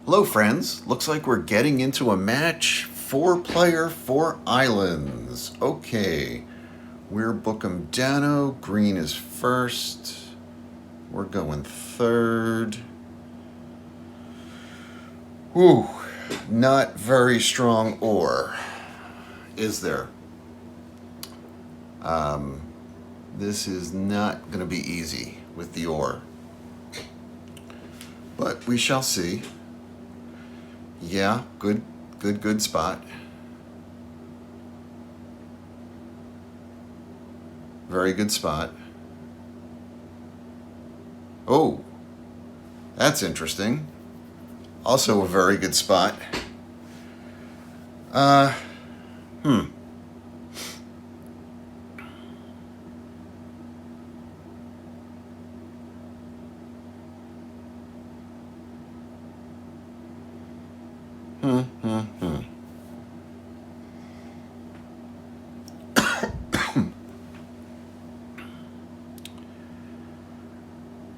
Hello friends, looks like we're getting into a match. 4-player, 4 islands. Okay, we're Bookham Dano. Green is first. We're going third. Whew, not very strong oar, is there? This is not going to be easy with the oar. But we shall see. Yeah, good spot. Very good spot. Oh, that's interesting. Also a very good spot. Hmm.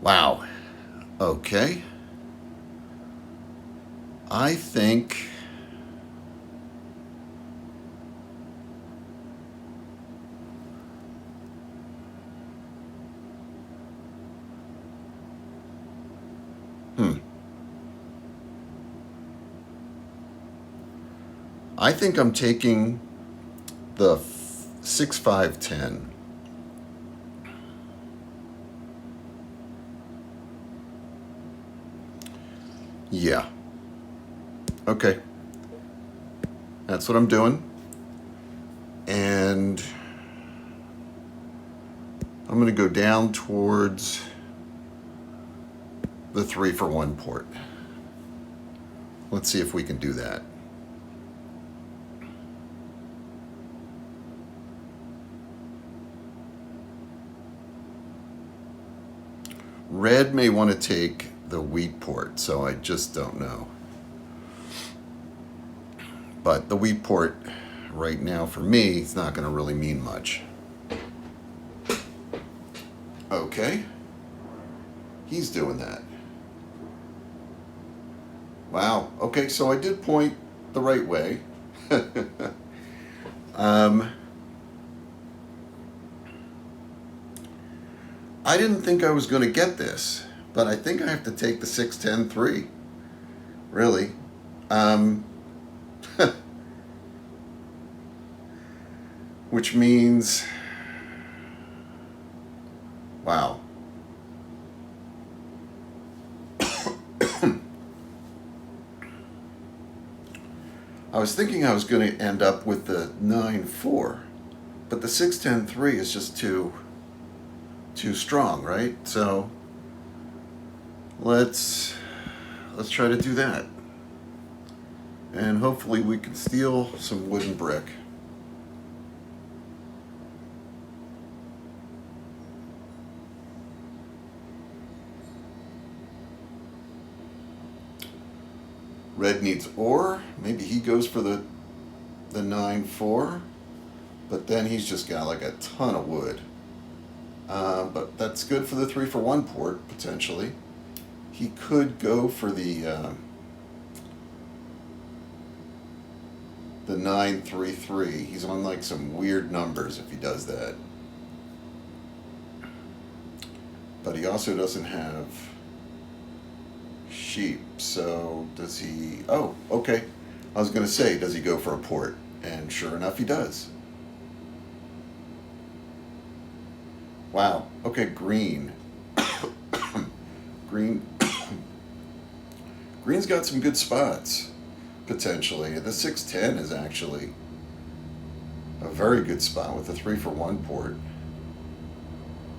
Wow. Okay. I think I think I'm taking the 6-5-10. Yeah. Okay. That's what I'm doing. And I'm going to go down towards the 3-for-1 port. Let's see if we can do that. Red may want to take the wheat port, so I just don't know. But the wheat port right now for me is not going to really mean much. Okay. He's doing that. Wow. Okay, so I did point the right way. I didn't think I was going to get this, but I think I have to take the 6-10-3. Really. Which means, wow. I was thinking I was going to end up with the 9-4, but the 6-10-3 is just too strong, right? So let's try to do that, and hopefully we can steal some wooden brick. Red needs ore. Maybe he goes for the 9-4, but then he's just got like a ton of wood. But that's good for the 3-for-1 port, potentially. He could go for the 9-3-3. He's on like some weird numbers if he does that. But he also doesn't have sheep, so does he? Oh, okay. I was going to say, does he go for a port? And sure enough, he does. Wow. Okay, green. Green's got some good spots, potentially. The 6-10 is actually a very good spot with the 3-for-1 port,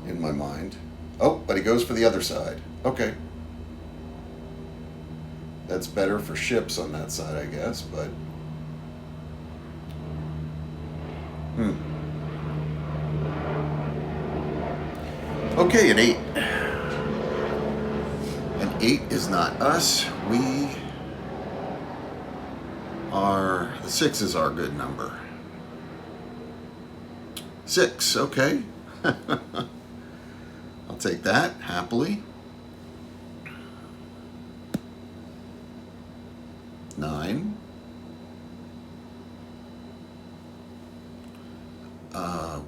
in my mind. Oh, but he goes for the other side. Okay. That's better for ships on that side, I guess, but okay, an 8. An 8 is not us. We are, the 6 is our good number. 6, okay. I'll take that happily. 9.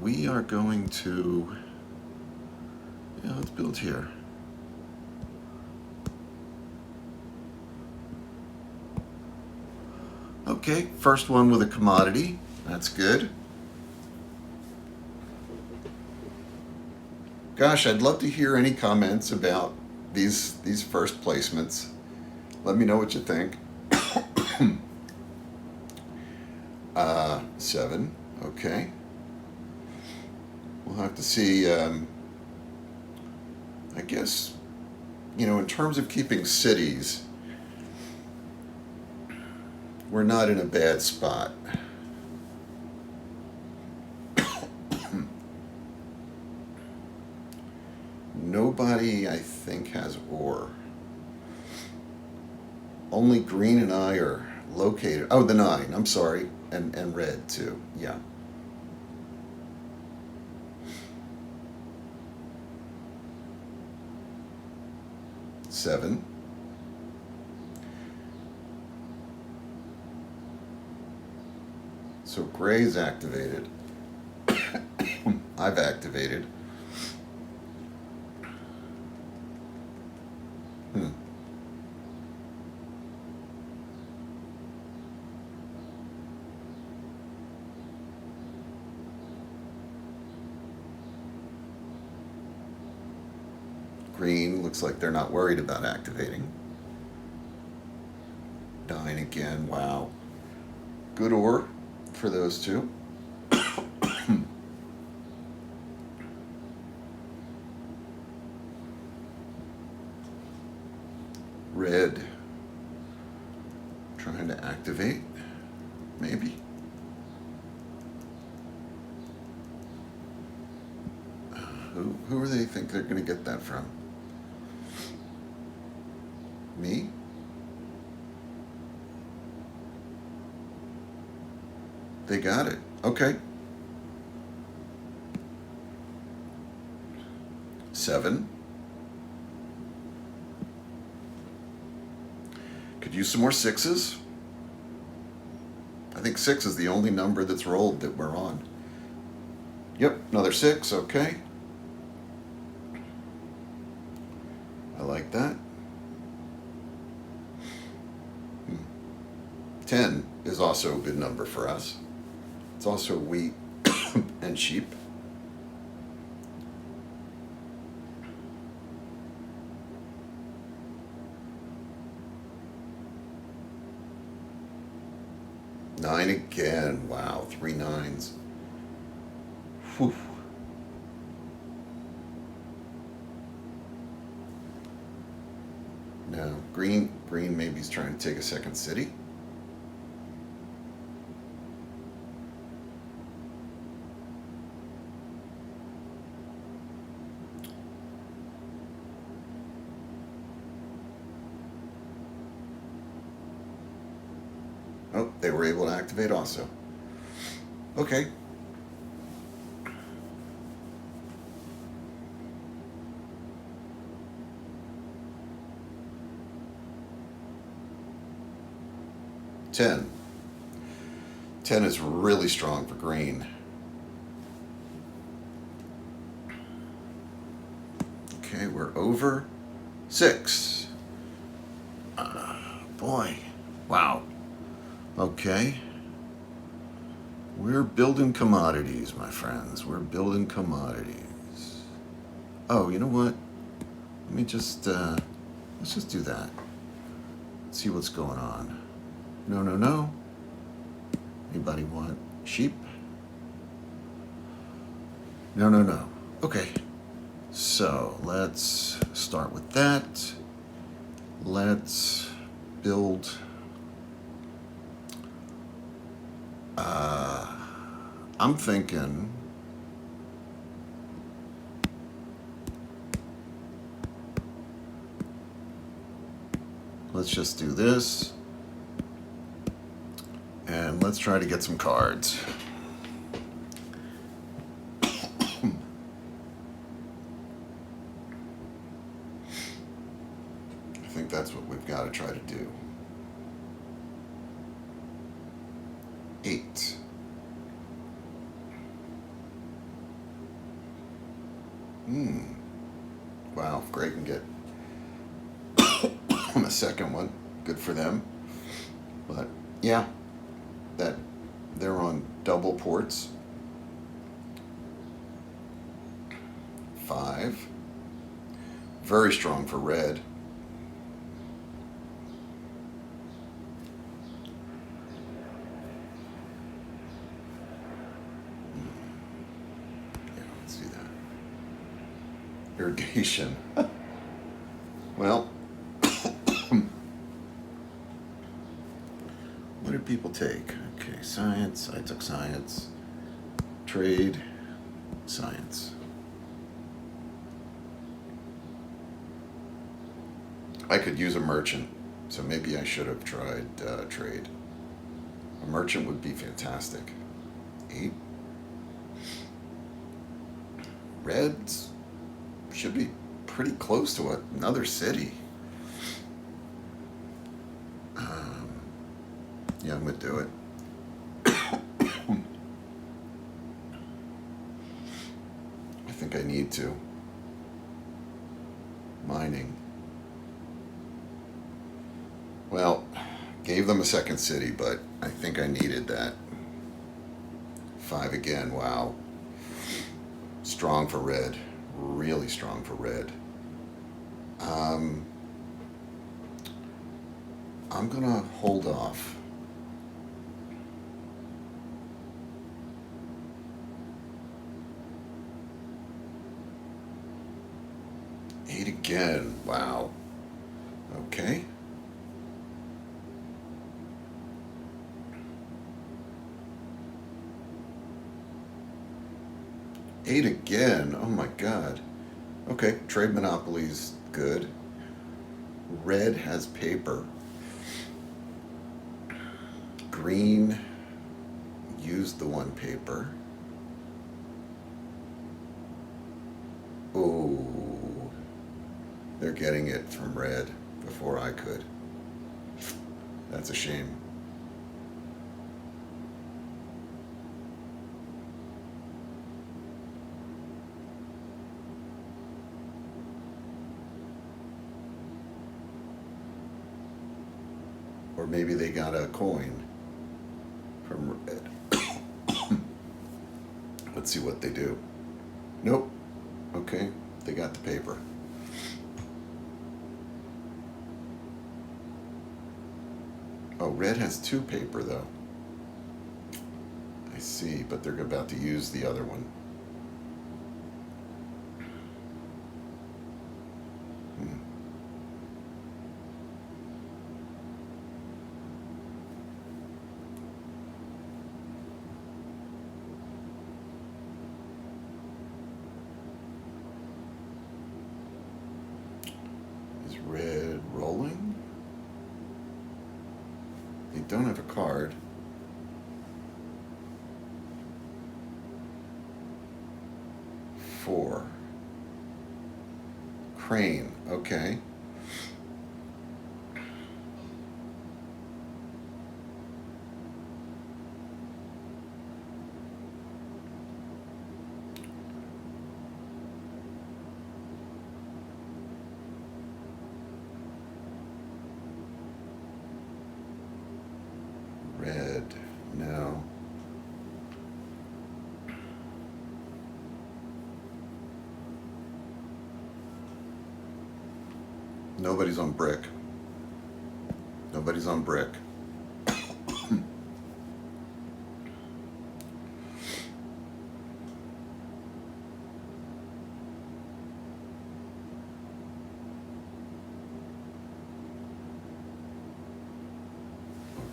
We are going to, yeah, let's build here. Okay, first one with a commodity. That's good. Gosh, I'd love to hear any comments about these first placements. Let me know what you think. 7. Okay. We'll have to see. I guess, in terms of keeping cities, we're not in a bad spot. Nobody, I think, has ore. Only green and I are located. Oh, the 9. I'm sorry, and red too. Yeah. Seven. So gray's activated. I've activated. Green looks like they're not worried about activating. 9 again. Wow. Good ore for those two. Red. Trying to activate. Maybe. Who do they think they're going to get that from? Me? They got it. Okay. 7. Could use some more 6s. I think 6 is the only number that's rolled that we're on. Yep, another 6. Okay. I like that. 10 is also a good number for us. It's also wheat and sheep. Nine again. Wow, 3 9s. Whew. No, green maybe is trying to take a second city. Oh, they were able to activate also. Okay. Ten is really strong for green. Okay, we're over 6. Boy, wow. Okay. We're building commodities, my friends. We're building commodities. Oh, you know what? Let me just, let's just do that. See what's going on. No. Anybody want sheep? No. Okay. So let's start with that. Let's build. I'm thinking. Let's just do this. And let's try to get some cards. I think that's what we've got to try to do. 8. Wow, if Gray can get on the second one, good for them. But yeah, that they're on double ports. 5. Very strong for red. Yeah, let's do that. Irrigation. Well, what did people take? Okay, science. I took science. Trade. Science. I could use a merchant, so maybe I should have tried trade. A merchant would be fantastic. 8. Reds should be pretty close to another city. Yeah, I'm going to do it. I think I need to. Mining. Well, gave them a second city, but I think I needed that. 5 again, wow. Strong for red. Really strong for red. I'm gonna hold off. Eight again, wow. Okay. Eight again, oh my god. Okay, trade monopoly's good. Red has paper. Green used the one paper. Oh, they're getting it from red before I could. That's a shame. Or maybe they got a coin from red. Let's see what they do. Nope. Okay, they got the paper. Oh, red has 2 paper though. I see, but they're about to use the other one. Is red rolling? They don't have a card. Four. Crane, okay. Red, no. Nobody's on brick. Nobody's on brick.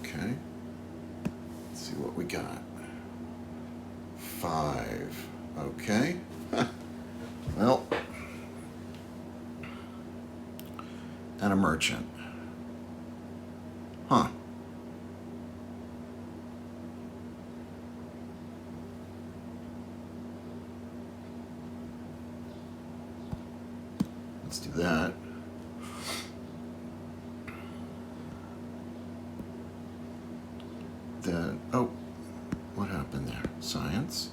Okay. Let's see what we got. 5. Okay. Well, and a merchant. Huh. Let's do that. Then, oh, Science.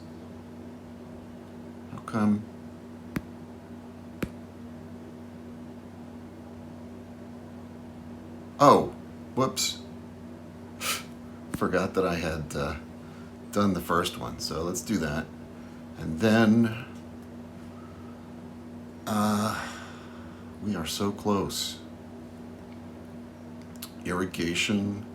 How come? Oh, whoops. Forgot that I had done the first one. So let's do that. And then we are so close. Irrigation.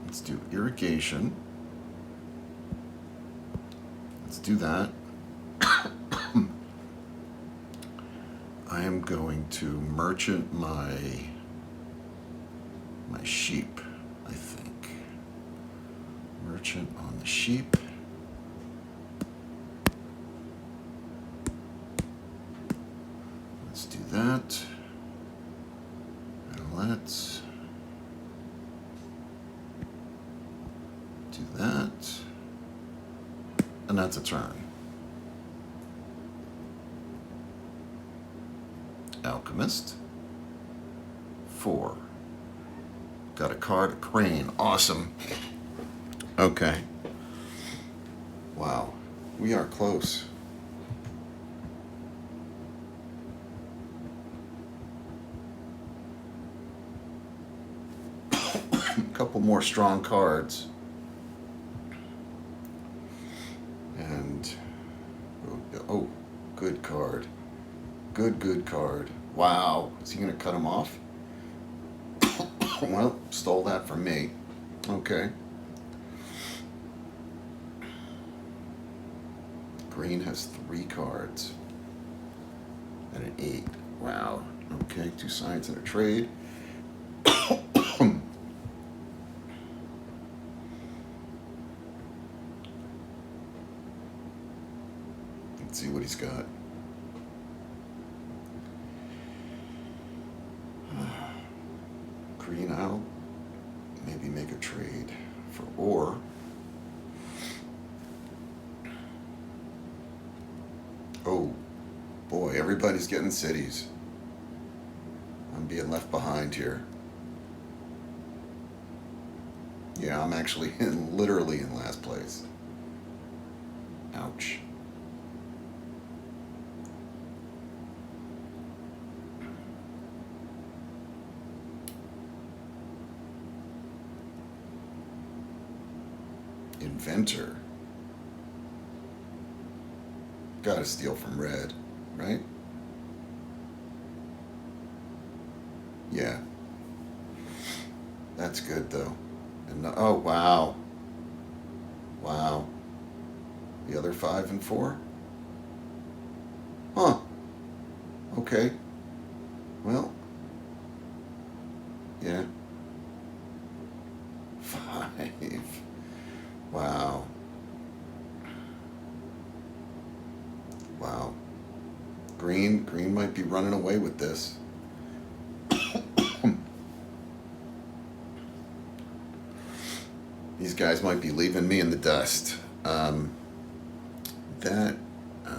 Let's do irrigation. Let's do that. I am going to merchant my sheep, I think. Merchant on the sheep. Let's do that. And let's do that. And that's a turn. Alchemist. 4. Got a card, a crane. Awesome. Okay. Wow. We are close. A couple more strong cards. And oh, good card. Good card. Wow. Is he going to cut him off? Well, stole that from me. Okay. Green has 3 cards. And an 8. Wow. Okay, 2 science and a trade. Let's see what he's got. Green, I'll maybe make a trade for ore. Oh boy, everybody's getting cities. I'm being left behind here. Yeah, I'm actually literally in last place. Ouch. Inventor. Gotta steal from red, right? Yeah. That's good though. And oh wow. Wow. The other 5 and 4? Huh. Okay. Well. Yeah. 5. Wow. Wow. Green might be running away with this. These guys might be leaving me in the dust. That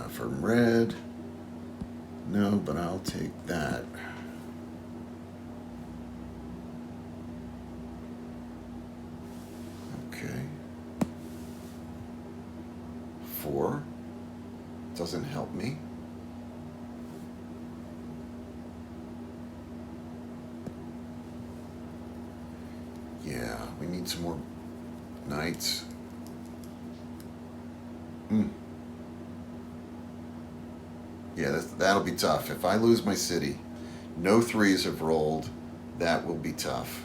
from red. No, but I'll take that. Okay. 4 doesn't help me. Yeah, we need some more knights. Yeah, that'll be tough. If I lose my city, no 3s have rolled, that will be tough.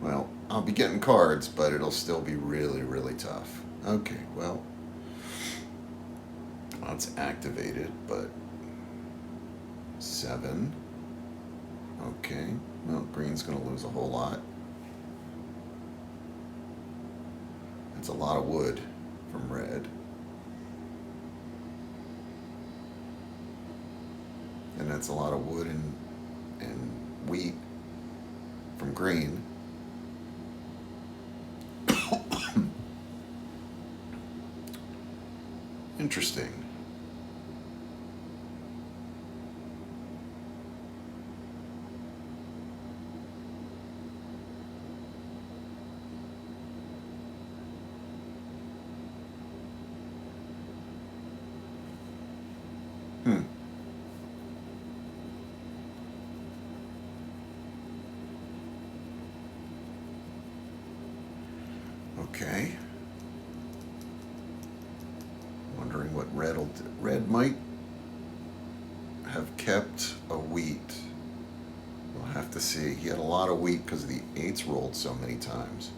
Well, I'll be getting cards, but it'll still be really, really tough. Okay, well, it's activated, but 7. Okay, well, green's going to lose a whole lot. That's a lot of wood from red. And that's a lot of wood and wheat from green. Interesting. what red will do. Red might have kept a wheat. We'll have to see. He had a lot of wheat because the eights rolled so many times.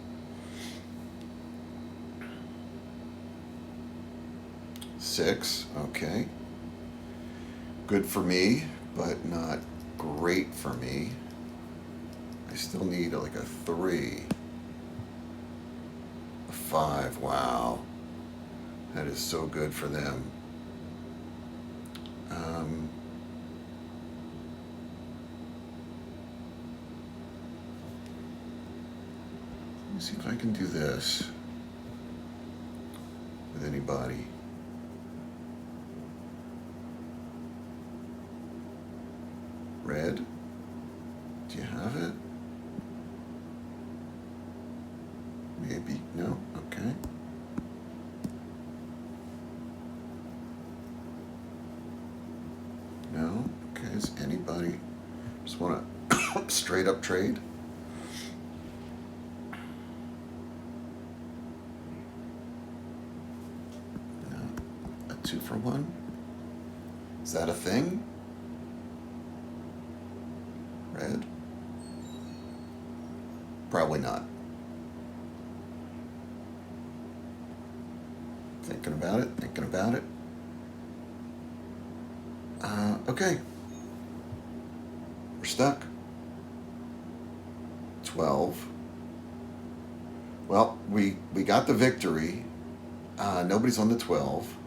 Six, okay. Good for me, but not great for me. I still need like a 3. A 5, wow. That is so good for them. Let me see if I can do this with anybody. Red, do you have it? Maybe, no, okay. No, okay, is anybody just want to straight up trade? No, a 2 for 1? Is that a thing? Red? Probably not. Thinking about it, thinking about it. Okay. We're stuck. 12. Well, we got the victory. Nobody's on the 12.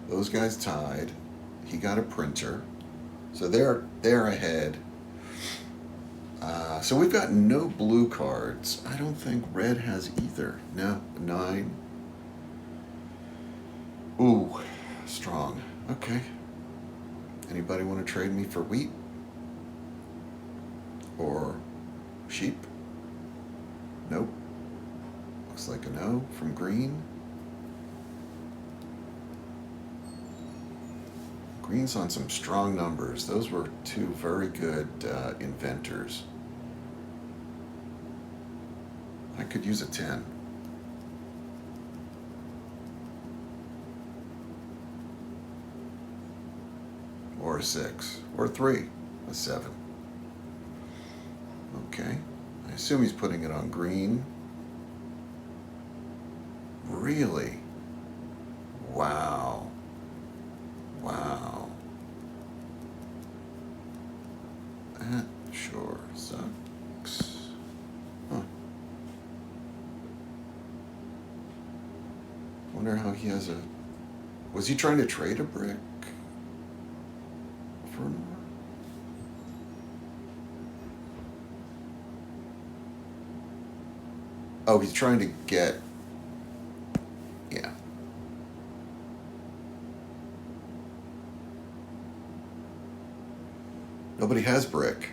Those guys tied. He got a printer. So they're ahead. So we've got no blue cards. I don't think red has either. No, 9. Ooh, strong. Okay. Anybody want to trade me for wheat? Or sheep? Nope. Looks like a no from green. Green's on some strong numbers. Those were 2 very good inventors. I could use a 10. Or a 6. Or a 3. A 7. Okay. I assume he's putting it on green. Really? Wow. Wow. That sure sucks. Huh. Wonder how he has a... Was he trying to trade a brick? For more? Oh, he's trying to get... Yeah. Nobody has brick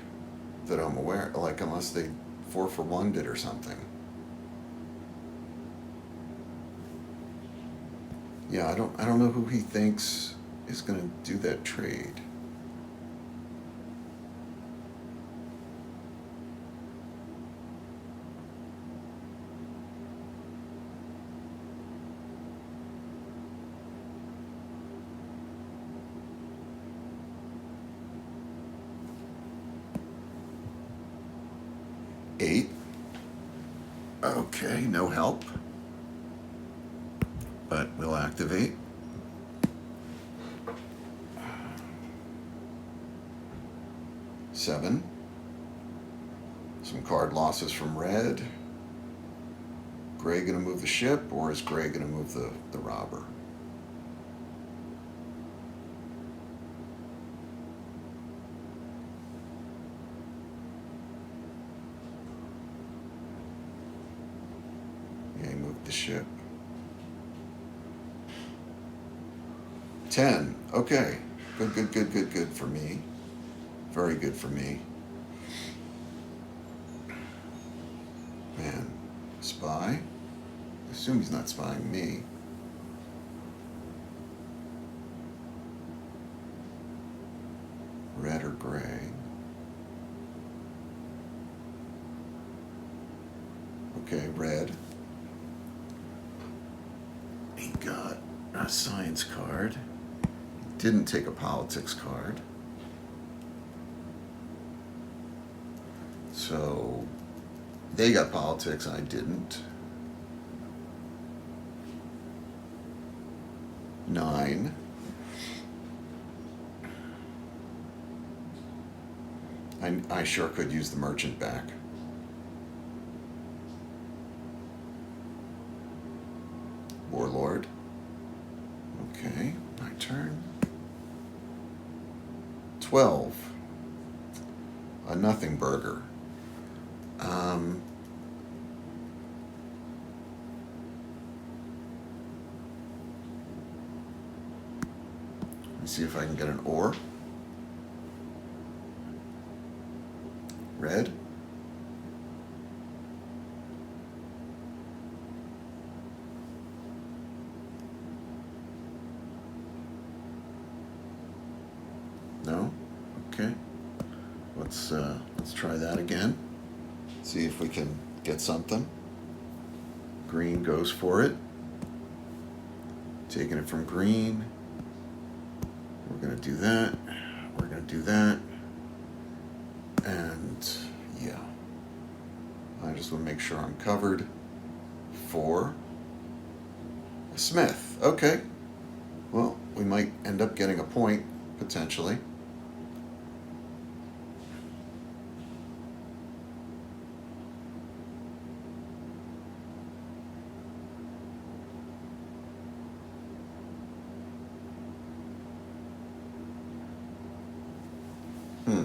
that I'm aware, like unless they 4 for 1 did or something. Yeah, I don't know who he thinks is going to do that trade. Eight. Okay, no help. But we'll activate. Seven. Some card losses from red. Gray gonna move the ship, or is gray gonna move the robber? Yeah, he moved the ship. 10. Okay. Good for me. Very good for me. Man, spy? I assume he's not spying me. Red or gray? Okay, red. got a science card. Didn't take a politics card. So they got politics, I didn't. 9. I sure could use the merchant back. Warlord. Okay, my turn. 12. A nothing burger. Let me see if I can get an ore. Red. No? Okay. Let's try that again. See if we can get something. Green goes for it. Taking it from green. We're gonna do that. We're gonna do that. And yeah. I just want to make sure I'm covered. 4. A smith. Okay. Well, we might end up getting a point, potentially. Hmm.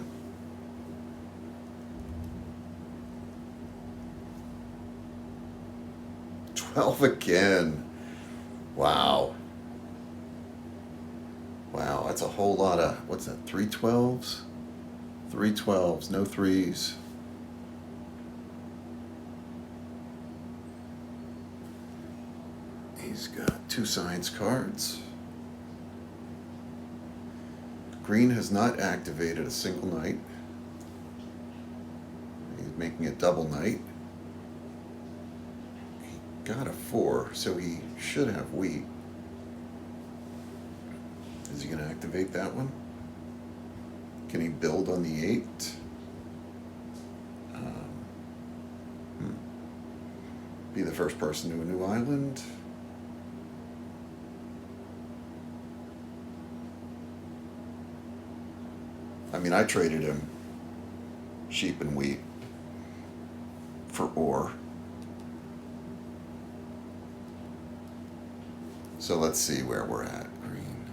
12 again. Wow. Wow, that's a whole lot of, what's that, 3 12s? 3 12s, no 3s. He's got 2 science cards. Green has not activated a single knight. He's making a double knight. He got a 4, so he should have wheat. Is he going to activate that one? Can he build on the 8? Be the first person to a new island. I mean, I traded him sheep and wheat for ore. So let's see where we're at. Green.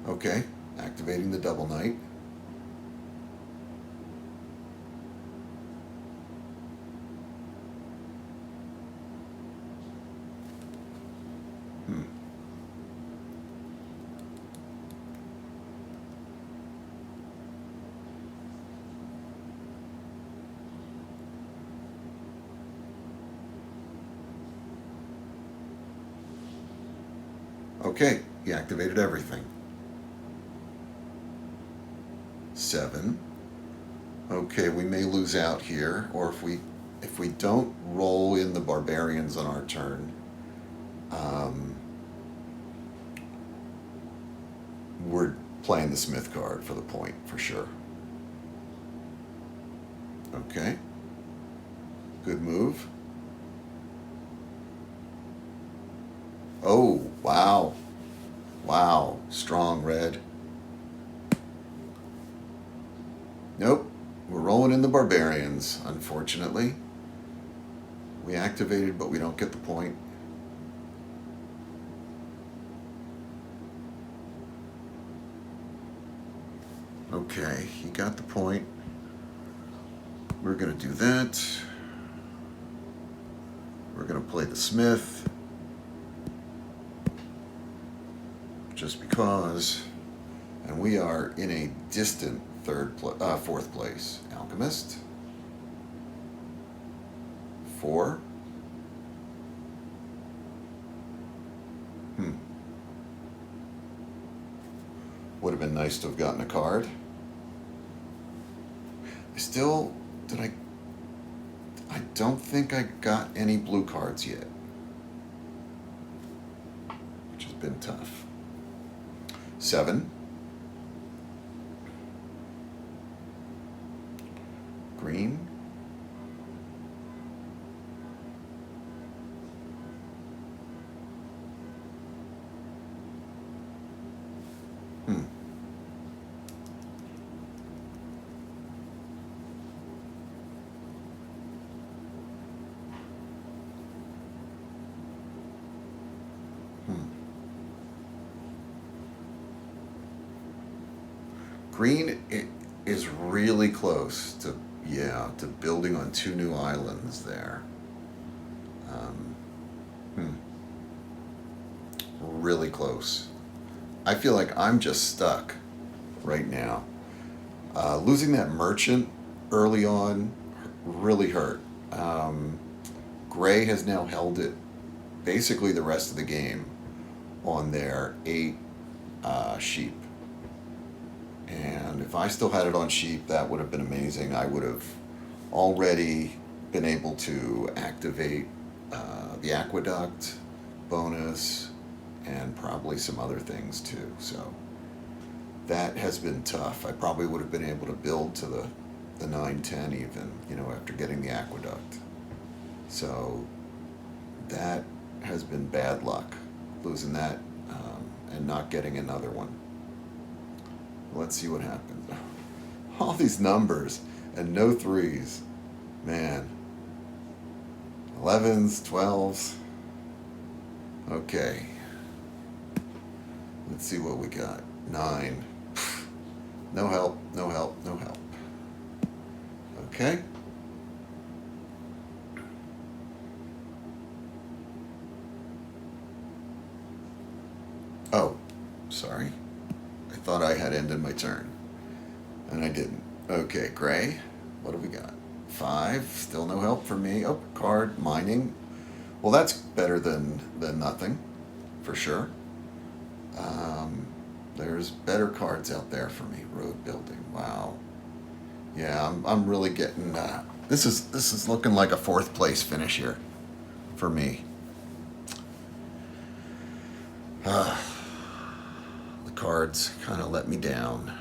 Okay, activating the double knight. Okay, he activated everything. 7. Okay, we may lose out here, or if we don't roll in the barbarians on our turn, we're playing the smith card for the point for sure. Okay, good move. Oh, wow. Wow, strong red. Nope, we're rolling in the barbarians, unfortunately. We activated, but we don't get the point. Okay, he got the point. We're gonna do that. We're gonna play the smith. Just because, and we are in a distant 4th place. Alchemist. 4. Would have been nice to have gotten a card. I don't think I got any blue cards yet, which has been tough. 7. Green. Hmm. Green is really close to, yeah, to building on 2 new islands there. Um, hmm. Really close. I feel like I'm just stuck right now. Losing that merchant early on really hurt. Um, Gray has now held it basically the rest of the game on their 8 sheep. And if I still had it on sheep, that would have been amazing. I would have already been able to activate the aqueduct bonus and probably some other things too. So that has been tough. I probably would have been able to build to the 9-10 even, after getting the aqueduct. So that has been bad luck, losing that and not getting another one. Let's see what happens. All these numbers and no 3s. Man. 11s, 12s. Okay. Let's see what we got. 9. No help, no help, no help. Okay. Oh, sorry. I thought I had ended my turn, and I didn't. Okay, Gray, what have we got? 5, still no help for me. Oh, card, mining. Well, that's better than nothing, for sure. There's better cards out there for me. Road building, wow. Yeah, I'm really getting, this is looking like a 4th place finish here for me. The cards kind of let me down.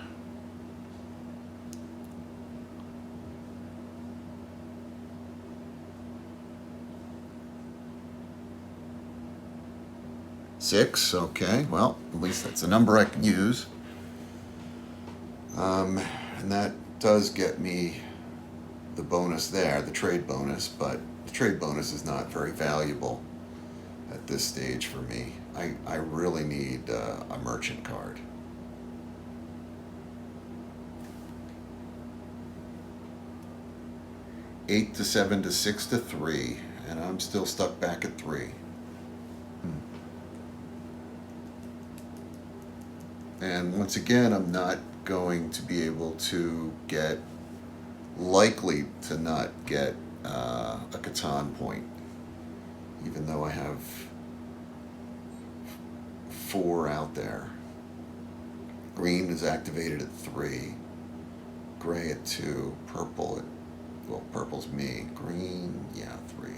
Six, okay, well, at least that's a number I can use. And that does get me the bonus there, the trade bonus, but the trade bonus is not very valuable at this stage for me. I really need a merchant card. Eight to 7 to 6 to 3, and I'm still stuck back at 3. And once again, I'm not going to be able to get, likely to not get a CATAN point, even though I have 4 out there. Green is activated at 3, gray at 2, purple at, well, purple's me, green, yeah, 3,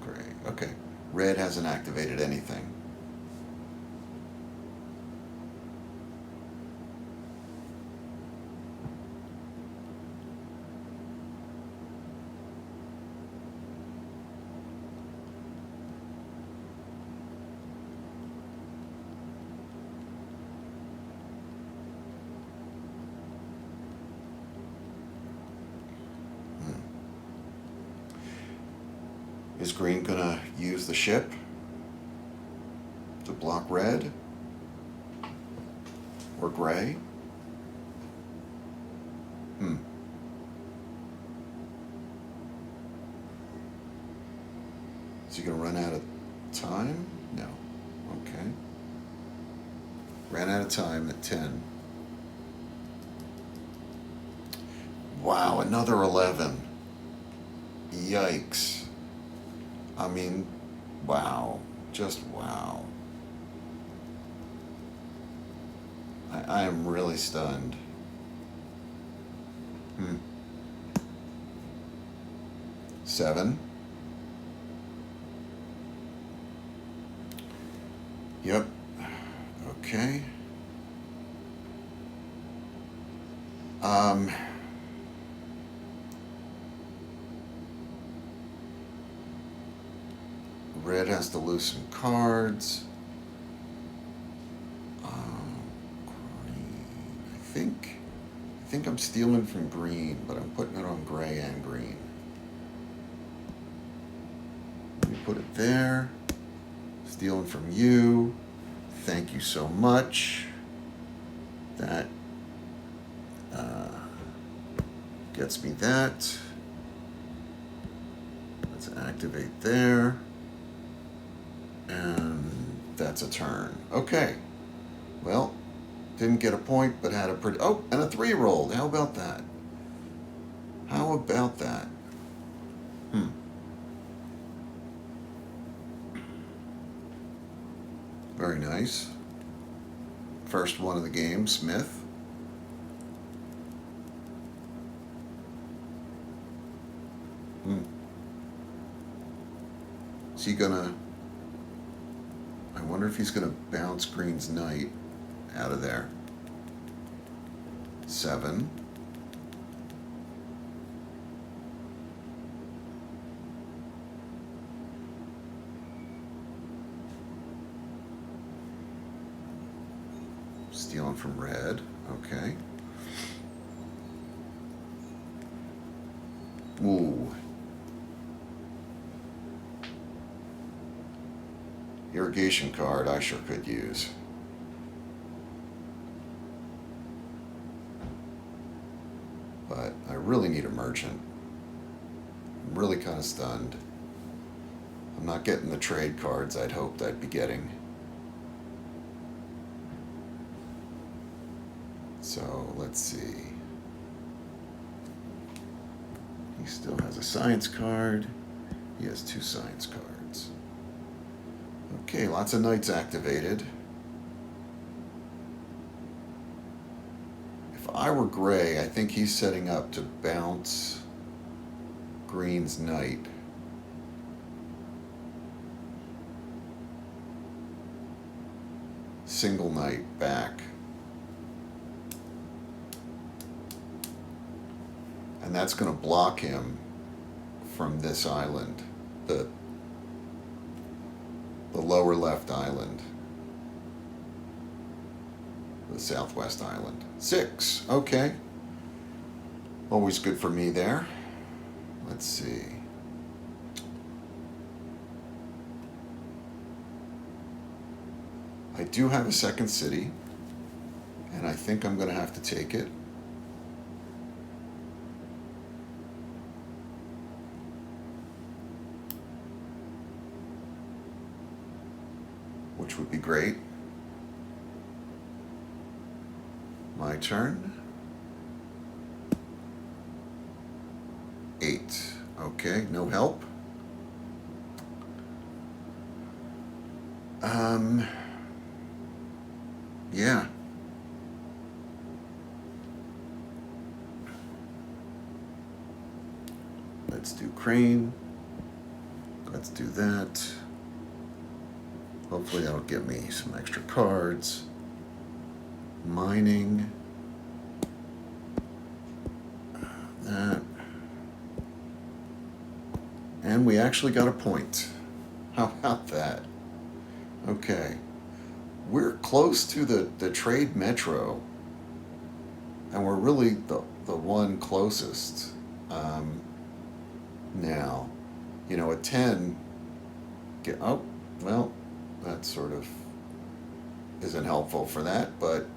gray, okay. Red hasn't activated anything. Is green gonna use the ship to block red or gray? Is he gonna run out of time? No. Okay. Ran out of time at 10. Wow, another 11. Yikes. I mean, wow. Just wow. I am really stunned. 7. Yep. Okay. Um, Red has to lose some cards. Green. I think I'm stealing from green, but I'm putting it on gray and green. Let me put it there. Stealing from you. Thank you so much. That gets me that. Let's activate there. And that's a turn. Okay. Well, didn't get a point, but had a pretty. Oh, and a 3 rolled. How about that? How about that? Very nice. First one of the game, Smith. Is he gonna. I wonder if he's gonna bounce Green's Knight out of there. 7. Stealing from red. Okay. Ooh. Irrigation card I sure could use. But I really need a merchant. I'm really kind of stunned. I'm not getting the trade cards I'd hoped I'd be getting. So let's see. He still has a science card. He has 2 science cards. Okay, lots of knights activated. If I were gray, I think he's setting up to bounce Green's knight. Single knight back. And that's going to block him from this island, the lower left island, the southwest island. 6, okay. Always good for me there. Let's see. I do have a second city, and I think I'm going to have to take it. Which would be great. My turn. 8. Okay, no help. Yeah. Let's do crane. Let's do that. Hopefully that'll give me some extra cards. Mining. That. And we actually got a point. How about that? Okay. We're close to the trade metro. And we're really the one closest. Now, a 10. Oh, well, that sort of isn't helpful for that, but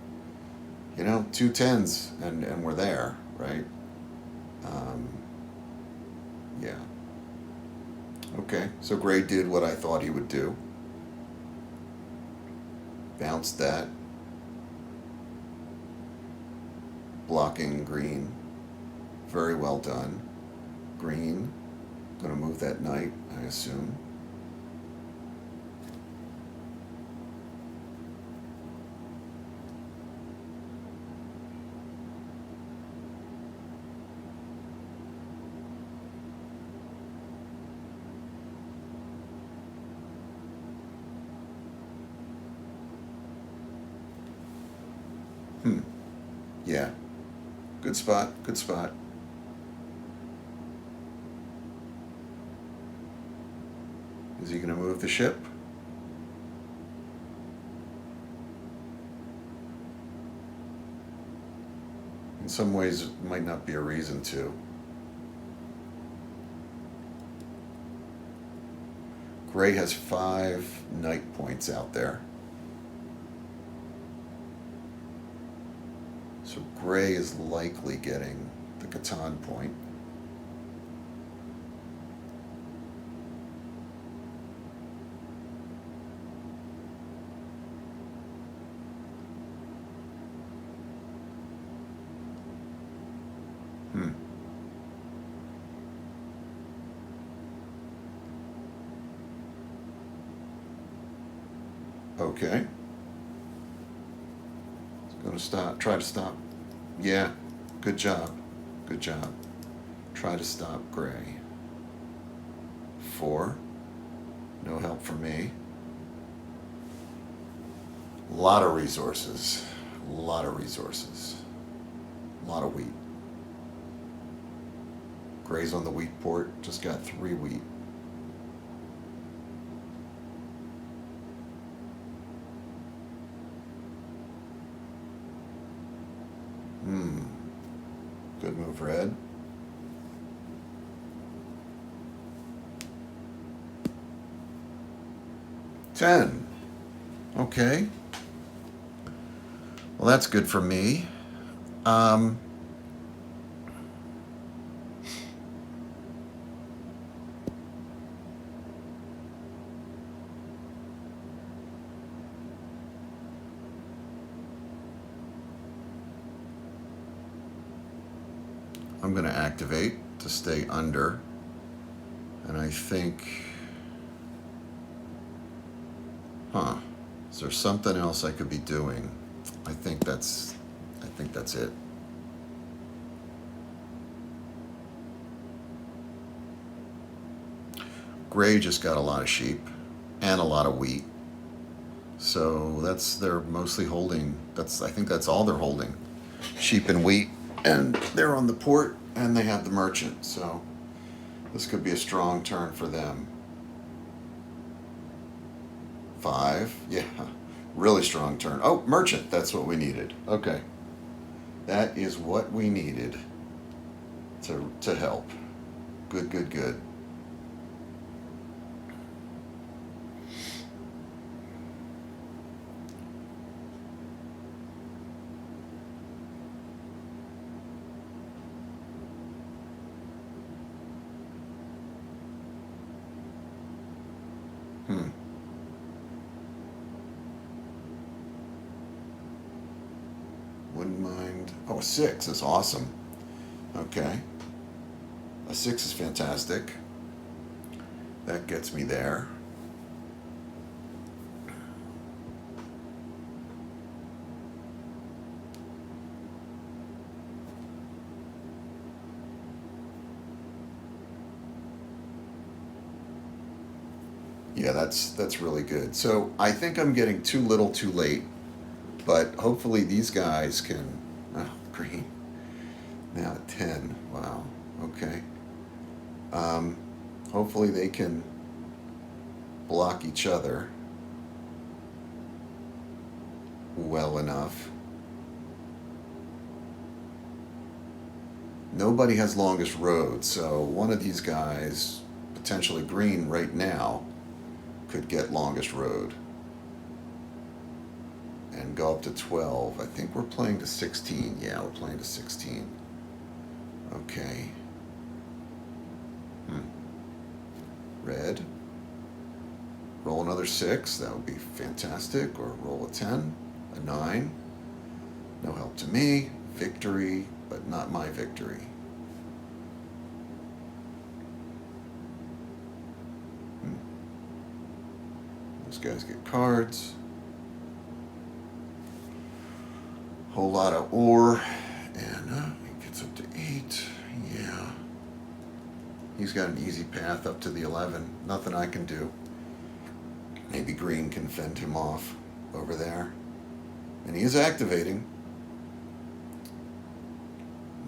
2 10s and we're there, right? Yeah. Okay, so Gray did what I thought he would do. Bounced that. Blocking green. Very well done. Green. Gonna move that knight, I assume. Yeah. Good spot. Good spot. Is he going to move the ship? In some ways, it might not be a reason to. Gray has 5 knight points out there. So Gray is likely getting the CATAN point. Okay. It's going to stop. Try to stop. Yeah. Good job. Good job. Try to stop Gray. 4. No help from me. A lot of resources. A lot of resources. A lot of wheat. Gray's on the wheat port. Just got 3 wheat. Good move, Red. $10. Okay. Well, that's good for me. I'm going to activate to stay under. And I think, is there something else I could be doing? I think that's it. Gray just got a lot of sheep and a lot of wheat. So they're mostly holding, I think that's all they're holding. Sheep and wheat, and they're on the port and they have the merchant. So this could be a strong turn for them. 5, yeah, really strong turn. Oh, merchant, that's what we needed. Okay, that is what we needed to help. Good, good, good. Wouldn't mind. Oh, a 6 is awesome. Okay. A 6 is fantastic. That gets me there. Yeah, that's really good. So I think I'm getting too little too late, but hopefully these guys can. Oh, green. Now at 10. Wow. Okay. Hopefully they can block each other well enough. Nobody has longest road, so one of these guys, potentially green right now, could get longest road and go up to 12. I think we're playing to 16. Yeah, we're playing to 16. Okay. Red. Roll another 6. That would be fantastic. Or roll a 10. A 9. No help to me. Victory, but not my victory. Those guys get cards. Whole lot of ore. And he gets up to 8. Yeah. He's got an easy path up to the 11. Nothing I can do. Maybe green can fend him off over there. And he is activating.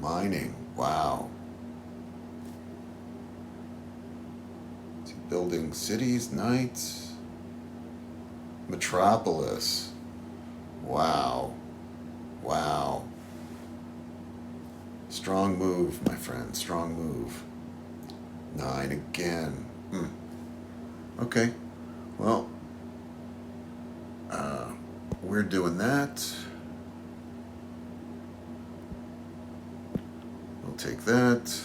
Mining. Wow. Building cities, knights. Metropolis. Wow. Wow. Strong move, my friend. Strong move. 9 again. Okay. Well, we're doing that. We'll take that.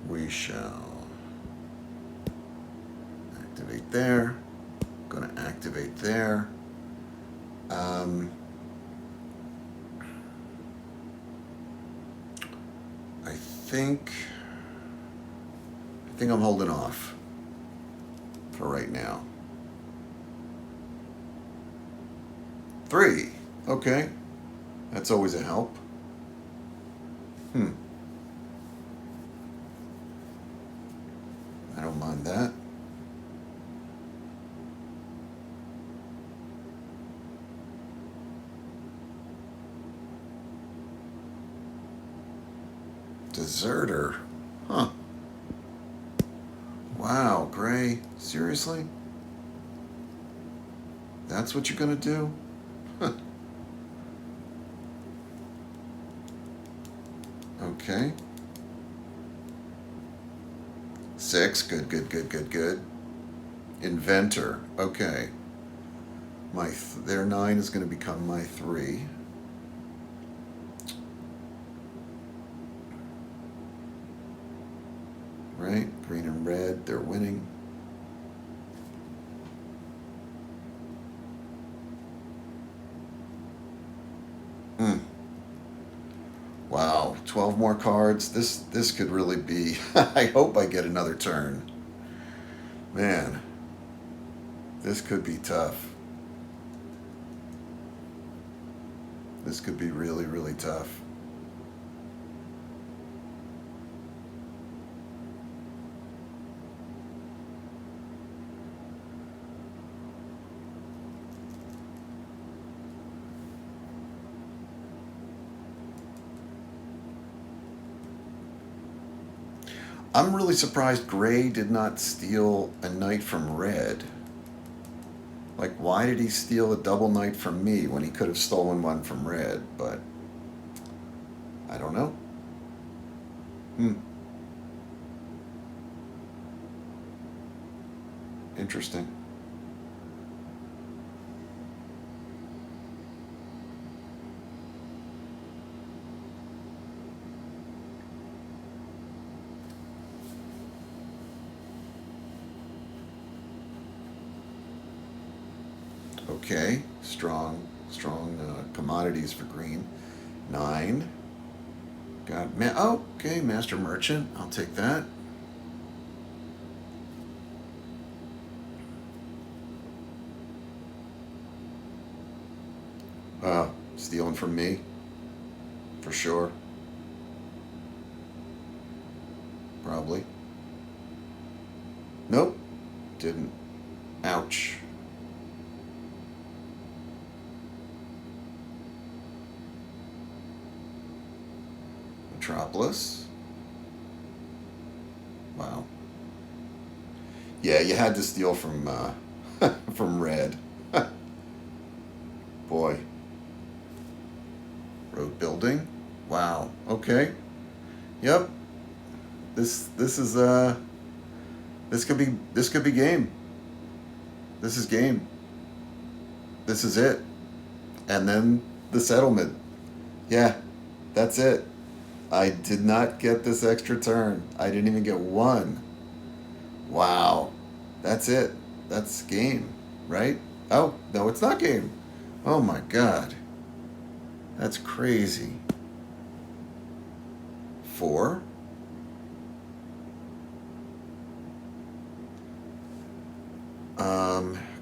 We shall activate there. Going to activate there. I think I'm holding off for right now. 3. Okay. That's always a help. I don't mind that. Deserter. Huh. Wow, Gray. Seriously? That's what you're gonna do? Huh. Okay. 6. Good, good, good, good, good. Inventor. Okay. Their 9 is going to become my 3. Right? Green and red, they're winning. Wow, 12 more cards. This could really be. I hope I get another turn. Man, this could be tough. This could be really, really tough. I'm really surprised Gray did not steal a knight from red. Like, why did he steal a double knight from me when he could have stolen one from red? But I don't know. Interesting. Okay, strong commodities for green. 9. Got okay, Master Merchant. I'll take that. Stealing from me, for sure. Probably. Nope, didn't. Ouch. Metropolis. Wow. Yeah, you had to steal from from red. Boy. Road building. Wow. Okay. Yep. This is this could be game. This is game. This is it. And then the settlement. Yeah. That's it. I did not get this extra turn. I didn't even get one. Wow. That's it. That's game, right? Oh, no, it's not game. Oh my God. That's crazy. 4.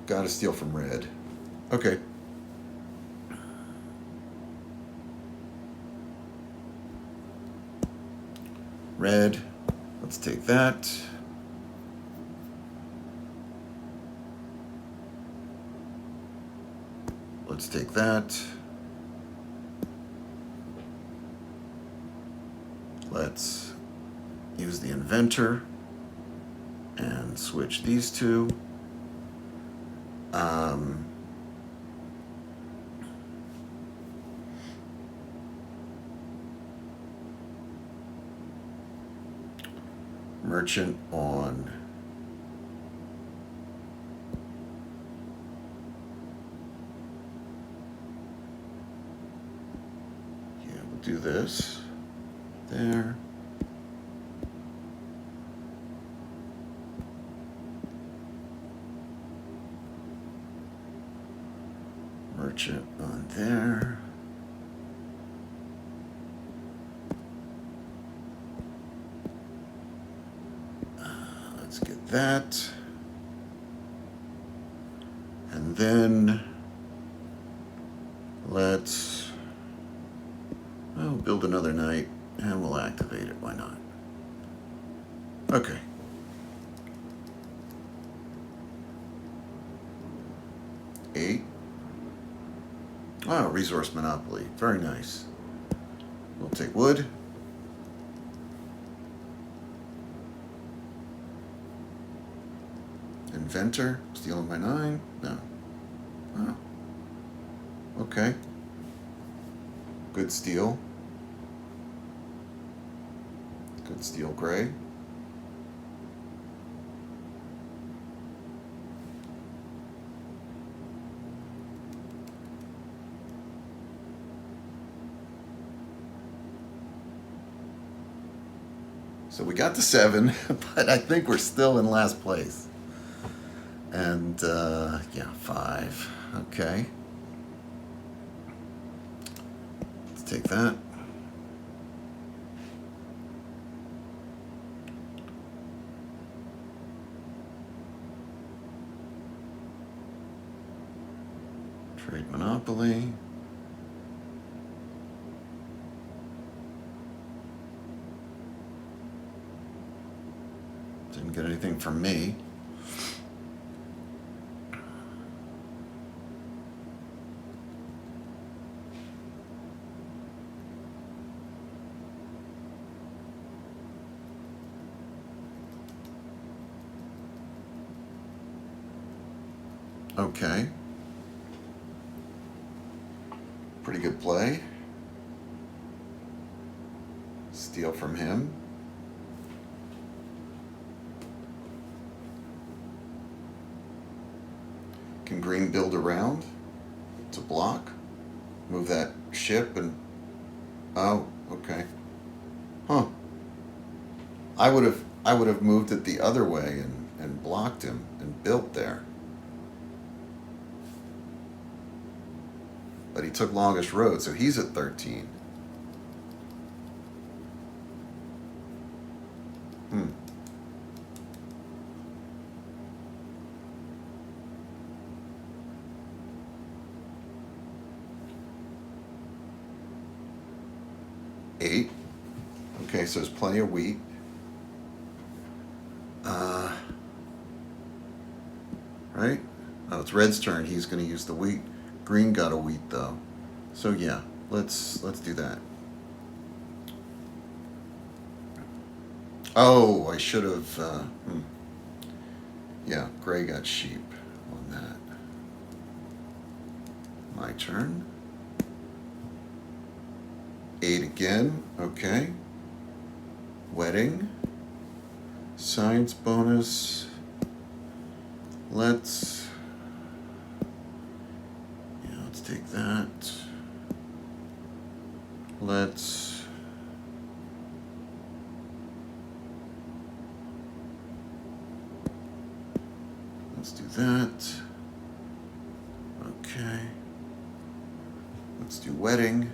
Gotta steal from red. Okay. Red. Let's take that. Let's take that. let's use the inventor and switch these two. Merchant on do this there. Merchant on there. Let's get that. And then let's build another knight, and we'll activate it. Why not? Okay. Eight. Oh, resource monopoly. Very nice. We'll take wood. Inventor. Stealing my 9? No. Oh. Okay. Good steel. Good steel gray. So we got to 7, but I think we're still in last place. And yeah, 5. Okay. Let's take that. Trade monopoly. Didn't get anything from me. Okay. Pretty good play. Steal from him. Can green build around to block? Move that ship and... Oh, okay. Huh. I would have moved it the other way and blocked him and built there. But he took longest road, so he's at 13. Hmm. Eight. Okay, so there's plenty of wheat. Right? Oh, it's Red's turn. He's going to use the wheat. Green got a wheat though, so yeah, let's do that. Oh, I should have. Yeah, gray got sheep on that. My turn. 8 again. Okay. Wedding. Science bonus. Let's take that. Let's do that. Okay. Let's do wedding.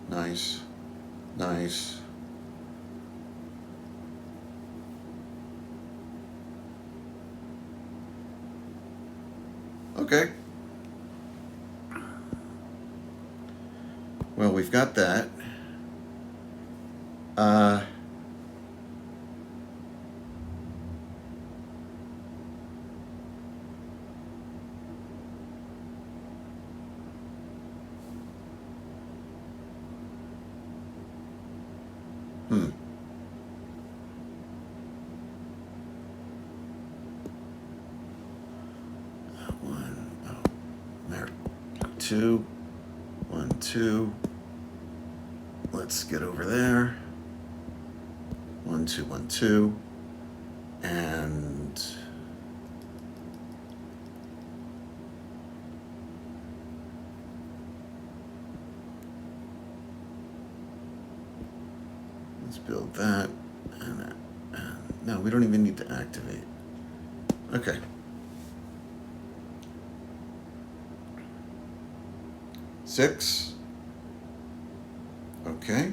Nice. Nice. Okay. Well, we've got that. Hmm. One, oh, there. 2, 1, 2. Let's get over there. 1, 2, 1, 2. And let's build that and that. And no, we don't even need to activate. Okay. Six. Okay.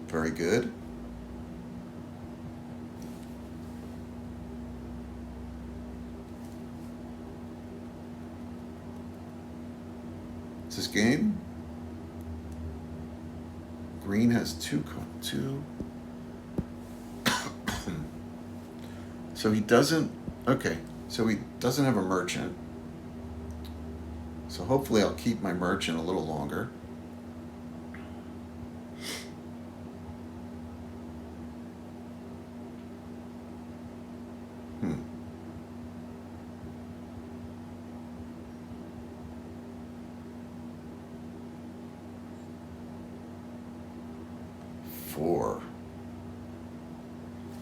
Very good. Is this game? Green has two. So he doesn't. Okay. So he doesn't have a merchant. So hopefully I'll keep my merchant a little longer. Hmm. Four.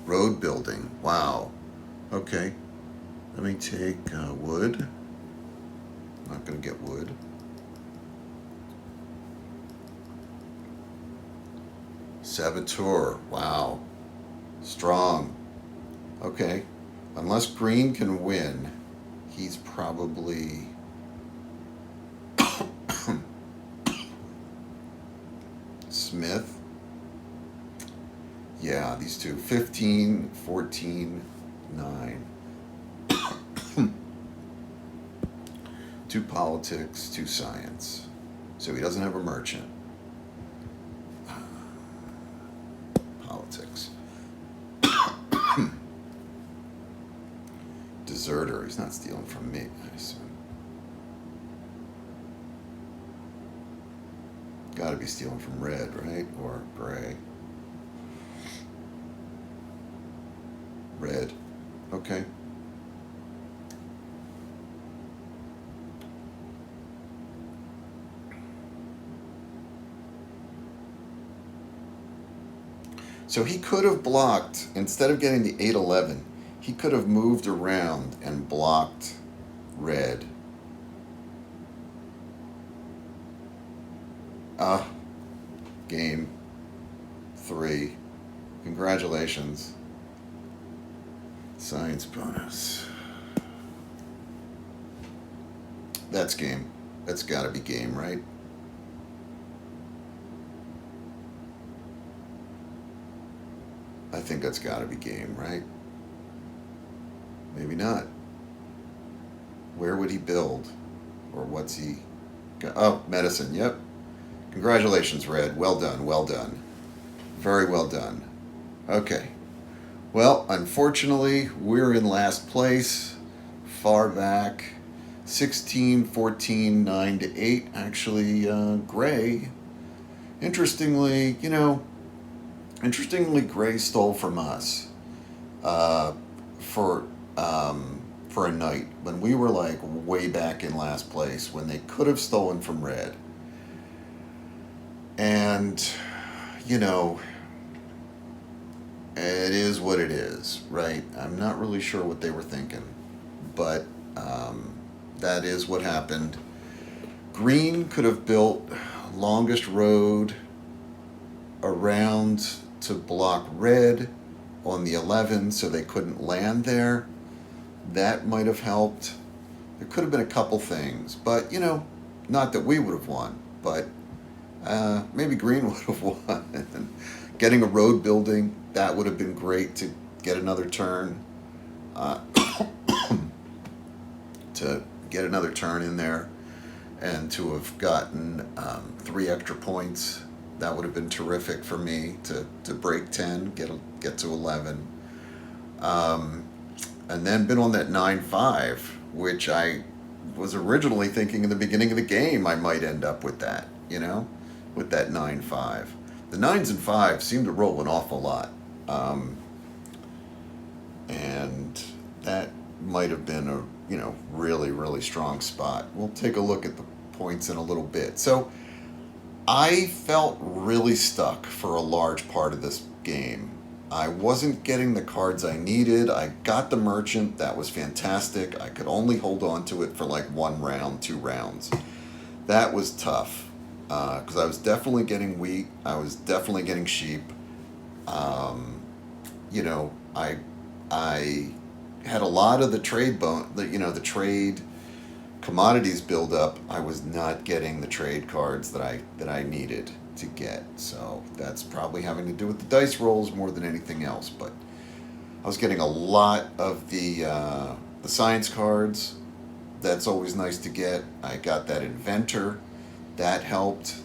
Road building. Wow. Okay. Let me take wood. Not going to get wood. Saboteur. Wow. Strong. Okay. Unless green can win, he's probably... Smith. Yeah, these two. 15, 14, 9. 2 politics, 2 science. So he doesn't have a merchant. Politics. Deserter. He's not stealing from me, I assume. Gotta be stealing from red, right? Or gray. Red. Okay. So he could have blocked, instead of getting the 8-11, he could have moved around and blocked red. Game 3. Congratulations. Science bonus. That's game. That's gotta be game, right? I think that's gotta be game, right? Maybe not. Where would he build? Or what's he... Oh, medicine, yep. Congratulations, Red. Well done, well done. Very well done. Okay. Well, unfortunately, we're in last place. Far back. 16, 14, 9 to 8. Actually, Gray. Interestingly, Gray stole from us for a night when we were like way back in last place, when they could have stolen from Red. And, it is what it is, right? I'm not really sure what they were thinking, but that is what happened. Green could have built longest road around to block red on the 11 so they couldn't land there. That might have helped. There could have been a couple things, but not that we would have won, but maybe green would have won. Getting a road building, that would have been great to get another turn. To get another turn in there and to have gotten 3 extra points. That would have been terrific for me to break 10, get to 11. And then been on that 9-5, which I was originally thinking in the beginning of the game I might end up with that, with that 9-5. the nines and fives seem to roll an awful lot. Um, and that might have been a, really, really strong spot. We'll take a look at the points in a little bit. So I felt really stuck for a large part of this game. I wasn't getting the cards I needed. I got the merchant. That was fantastic. I could only hold on to it for like 1 round, 2 rounds. That was tough because I was definitely getting wheat. I was definitely getting sheep. Um, I had a lot of the the trade commodities build up. I was not getting the trade cards that I needed to get. So that's probably having to do with the dice rolls more than anything else. But I was getting a lot of the science cards. That's always nice to get. I got that inventor. That helped.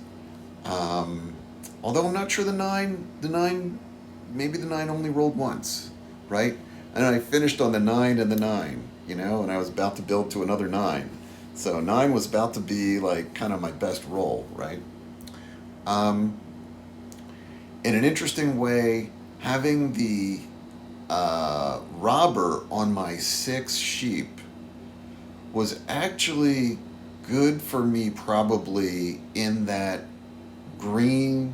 Um, Although I'm not sure maybe the nine only rolled once, right? And I finished on the 9 and the 9, and I was about to build to another 9. So 9 was about to be like kind of my best roll, right? Um, in an interesting way, having the robber on my 6 sheep was actually good for me, probably in that green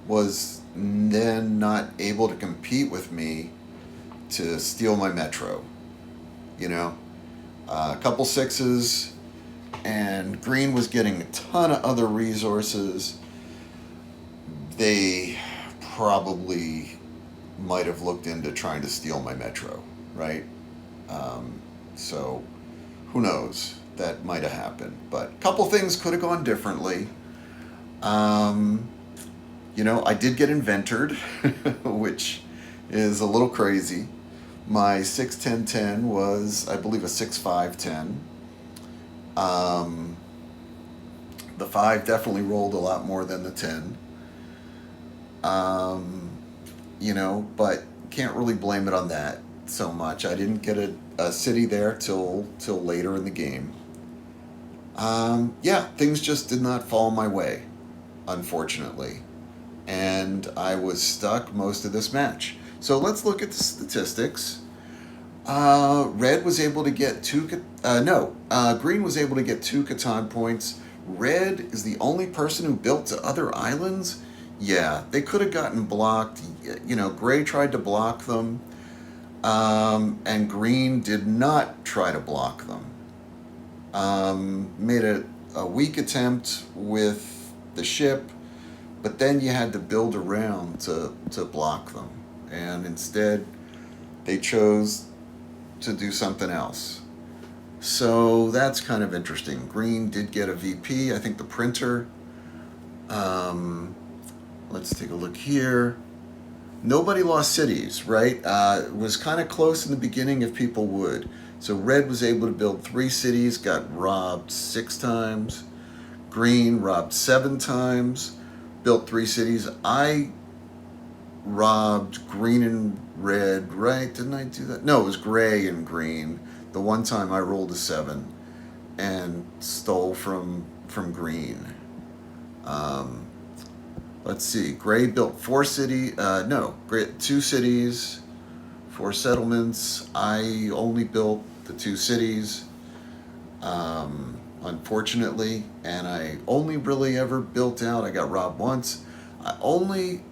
was then not able to compete with me to steal my metro. You know, a couple 6s, and green was getting a ton of other resources. They probably might have looked into trying to steal my metro, right? So who knows? That might have happened, but a couple things could have gone differently. Um, I did get inventored, which is a little crazy. My 6-10-10 was, I believe, a 6-5-10. Um, the 5 definitely rolled a lot more than the 10. Um, but can't really blame it on that so much. I didn't get a city there till later in the game. Yeah, things just did not fall my way, unfortunately. And I was stuck most of this match. So let's look at the statistics. Red was able to get Green was able to get 2 Catan points. Red is the only person who built to other islands. Yeah, they could have gotten blocked. Gray tried to block them, and Green did not try to block them. Made a weak attempt with the ship, but then you had to build around to block them. And instead, they chose to do something else. So that's kind of interesting. Green did get a VP, I think the printer. Let's take a look here. Nobody lost cities, right? It was kind of close in the beginning if people would. So red was able to build 3 cities, got robbed 6 times. Green robbed 7 times, built 3 cities. I robbed green and red, right? Didn't I do that? No, it was gray and green. The one time I rolled a 7 and stole from green. Let's see. Gray built 2 cities, 4 settlements. I only built the 2 cities, unfortunately, and I only really ever built out. I got robbed once. I only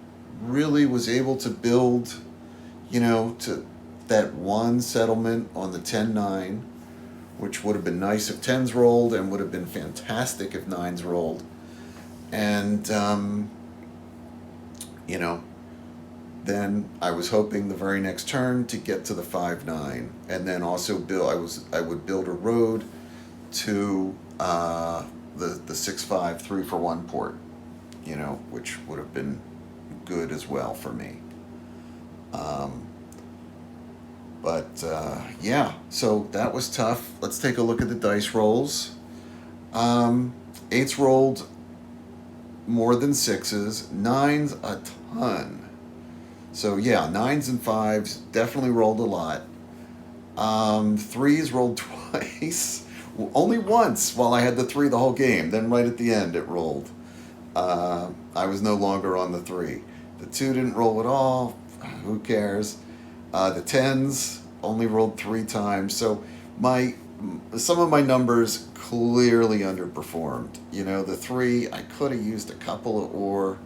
really was able to build, to that 1 settlement on the 10-9, which would have been nice if 10s rolled and would have been fantastic if 9s rolled. And, then I was hoping the very next turn to get to the 5-9, and then also I would build a road to the 6-5 3-for-1 port, which would have been good as well for me. Yeah, so that was tough. Let's take a look at the dice rolls. 8s rolled more than 6s, 9s a ton. So yeah, 9s and 5s definitely rolled a lot. 3s rolled twice, only once while I had the 3 the whole game. Then right at the end it rolled. I was no longer on the 3. The 2 didn't roll at all. Who cares? The 10s only rolled 3 times. So my some of my numbers clearly underperformed. You know, the 3, I could have used a couple of ore.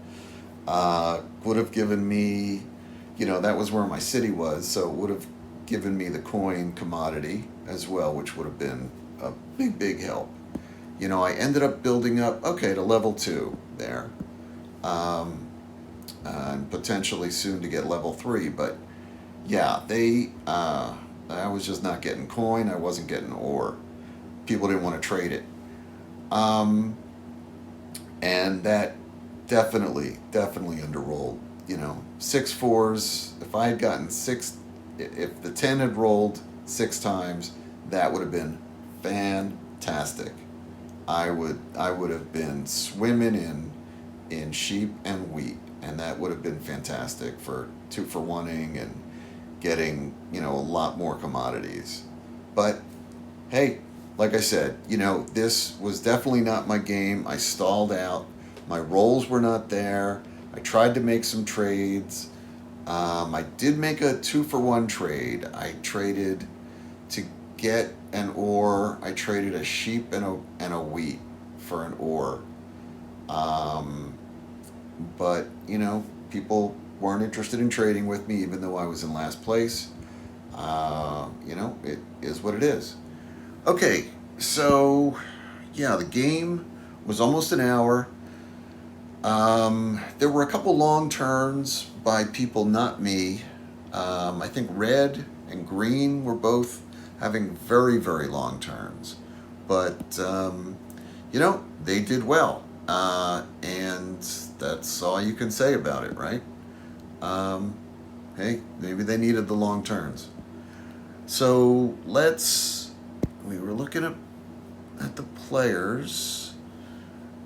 Would have given me, you know, that was where my city was, so it would have given me the coin commodity as well, which would have been a big help. You know, I ended up building up, okay, to level 2 there. And potentially soon to get level 3, but yeah, I was just not getting coin, I wasn't getting ore. People didn't want to trade it. Um, and that definitely underrolled. You know, 6 4s. If I had gotten 6, if the 10 had rolled 6 times, that would have been fantastic. I would have been swimming in sheep and wheat, and that would have been fantastic for 2-for-1ing and getting, you know, a lot more commodities. But hey, like I said, you know, this was definitely not my game. I stalled out. My rolls were not there. I tried to make some trades. I did make a 2-for-1 trade. I traded to get an ore. I traded a sheep and a wheat for an ore. Um, but, you know, people weren't interested in trading with me, even though I was in last place. You know, it is what it is. Okay, so yeah, the game was almost an hour. There were a couple long turns by people, not me. I think red and green were both having very long turns. But, you know, they did well. And that's all you can say about it, right? Um, hey, maybe they needed the long turns. So we were looking at the players.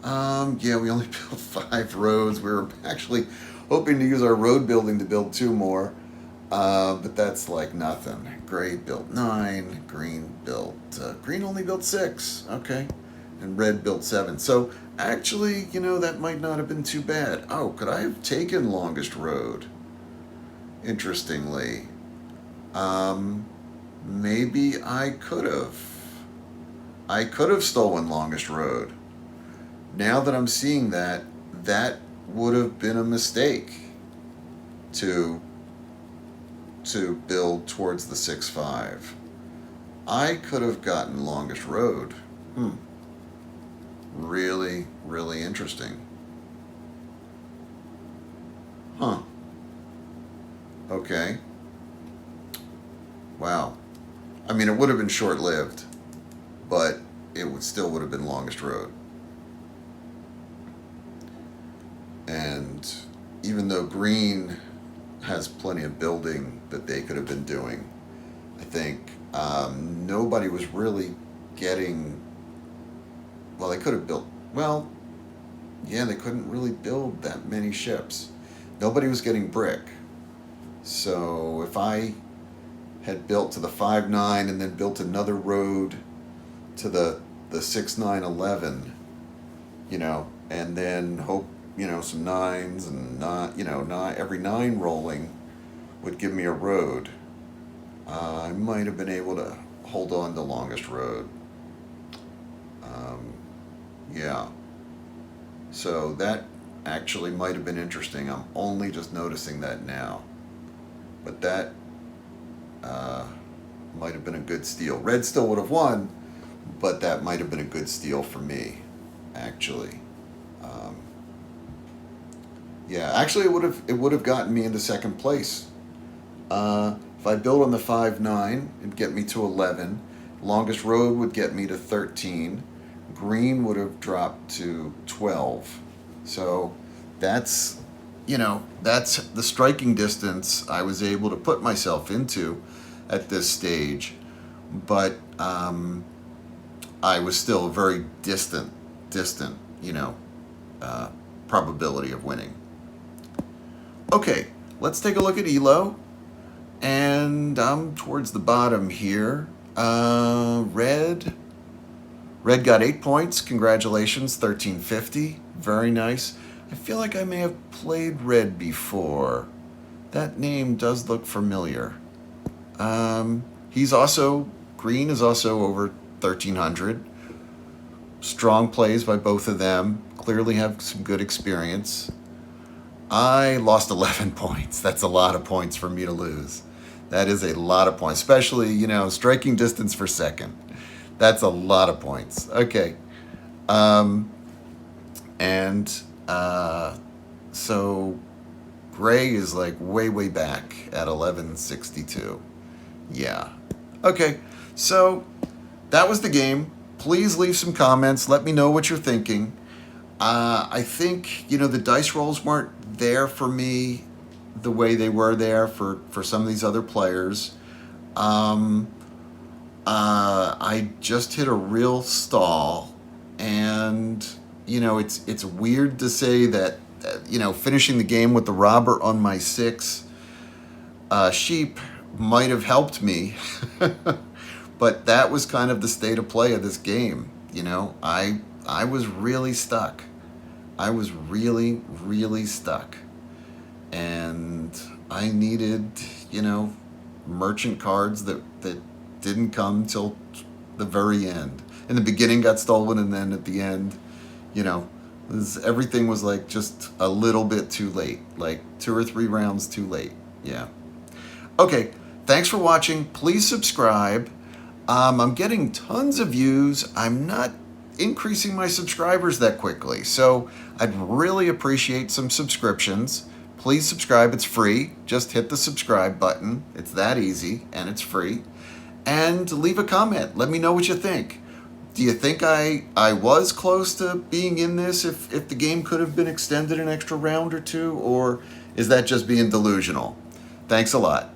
Yeah, we only built 5 roads. We were actually hoping to use our road building to build 2 more. But that's like nothing. Gray built 9, green only built 6. Okay. And red built 7. So actually, you know, that might not have been too bad. Oh, could I have taken longest road? Interestingly. Maybe I could have. I could have stolen longest road. Now that I'm seeing that, that would have been a mistake to build towards the 6-5. I could have gotten longest road. Really interesting. Huh. Okay. Wow. I mean, it would have been short-lived, but it would have been longest road. And even though green has plenty of building that they could have been doing, I think nobody was really getting. Well, they could have built. Well, yeah, they couldn't really build that many ships. Nobody was getting brick. So if I had built to the 5-9 and then built another road to the 6-9-11, you know, and then hope, you know, some 9s and not, you know, not every 9 rolling would give me a road. I might have been able to hold on to longest road. Yeah. So that actually might have been interesting. I'm only just noticing that now. But that might have been a good steal. Red still would have won, but that might have been a good steal for me, actually. Um, yeah, actually, it would have gotten me into second place. If I built on the 5-9, it'd get me to 11. Longest road would get me to 13. Green would have dropped to 12. So that's, you know, that's the striking distance I was able to put myself into at this stage. But I was still a very distant, you know, probability of winning. Okay, let's take a look at ELO. And I'm towards the bottom here. Red got 8 points. Congratulations, 1350. Very nice. I feel like I may have played red before. That name does look familiar. He's also, green is also over 1,300. Strong plays by both of them. Clearly have some good experience. I lost 11 points. That's a lot of points for me to lose. That is a lot of points, especially, striking distance for second. That's a lot of points. Okay. And so gray is like way, way back at 1162. Yeah. Okay. So that was the game. Please leave some comments. Let me know what you're thinking. I think, the dice rolls weren't there for me the way they were there for some of these other players. I just hit a real stall, and it's weird to say that finishing the game with the robber on my 6 sheep might have helped me, but that was kind of the state of play of this game. I was really stuck. I was really, really stuck. And I needed, merchant cards that didn't come till the very end. In the beginning got stolen, and then at the end, everything was like just a little bit too late. Like 2 or 3 rounds too late. Yeah. Okay, thanks for watching. Please subscribe. I'm getting tons of views. I'm not increasing my subscribers that quickly, so I'd really appreciate some subscriptions. Please subscribe. It's free. Just hit the subscribe button. It's that easy, and it's free. And leave a comment. Let me know what you think. Do you think I was close to being in this if the game could have been extended an extra round or 2, or is that just being delusional? Thanks a lot.